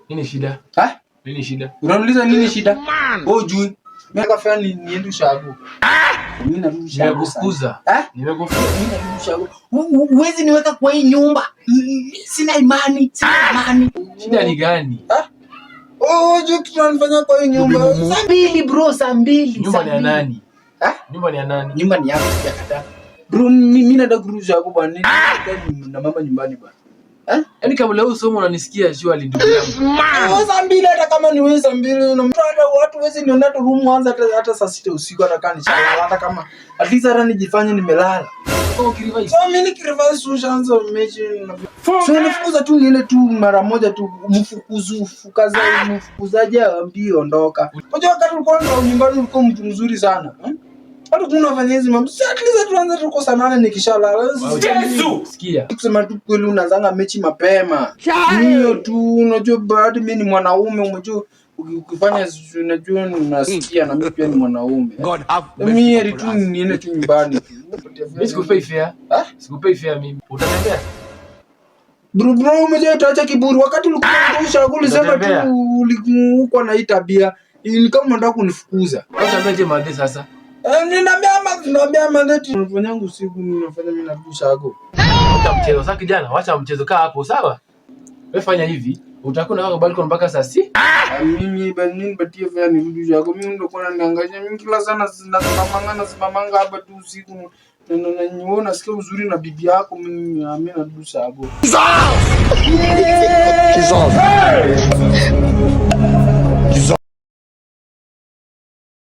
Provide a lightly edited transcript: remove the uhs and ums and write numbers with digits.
Nini shida? Ha? Nini shida? Unauliza nini shida? Wewe hujui. Mimi kafanya niende ushago. Mimi narudi ushago. Nimekufukuza. Nimekufukuza. Mimi narudi ushago. Huwezi niweka kwa hii nyumba. Sina imani. Shida ni gani? Oh, hujui kitu tunafanya kwa hii nyumba. Saa 2 bro, saa 2. Nyumba ni ya nani? Nyumba ni ya nani? Nyumba ni yako, sijakataa. Bro, mimi nataka kurudi ushago bwana. Na mama nyumbani bwana. Yaani kabla wewe usome unanisikia sio ndugu yangu. Saa 2 hata kama ni wewe saa 2 na mtu hata watu wezi niona tu room anza hata saa 6 usiku hata kama nishalala hata kama at least hata nijifanye nimelala. Ukirevise. So mimi nikirevise ushaanza mechi na so nifukuza tu niende tu mara moja tu mfukuzaje ambie ondoka. Unajua wakati ulikuwa nyumbani ulikuwa mtu mzuri sana. Hata tunafanya hizi mambo. Si at least tuanze tuko saa 8 nikishalala. Yesu, sikia. Kusema tu kweli unaanza mechi mapema. Hiyo tu unajua baada mimi ni mwanaume umejua ukifanya unajua unasikia na mimi pia ni mwanaume. Mimi tu niende tu nyumbani. Mimi sikupei fare. Sikupei fare mimi. Utatembea? Bro umejua utaacha kiburi wakati ulikuwa unashauri sema tu ulikuwa na hii tabia. Ni kama unataka kunifukuza. Acha mje mande sasa. Ninaambia mandeti unafanya yangu usiku ninafanya mimi narudi shago. Acha mchezo sasa kijana, acha mchezo kaa hapo sawa? Wewe fanya hivi, utakuwa na balcony mpaka saa 6. Mimi bani batie fanya nirudi shago. Mimi ndio kwa naniangalia mimi kila sana simamanga hapa tu usiku. Na niona nasikia uzuri na bibi yako mimi narudi shago. Kizo.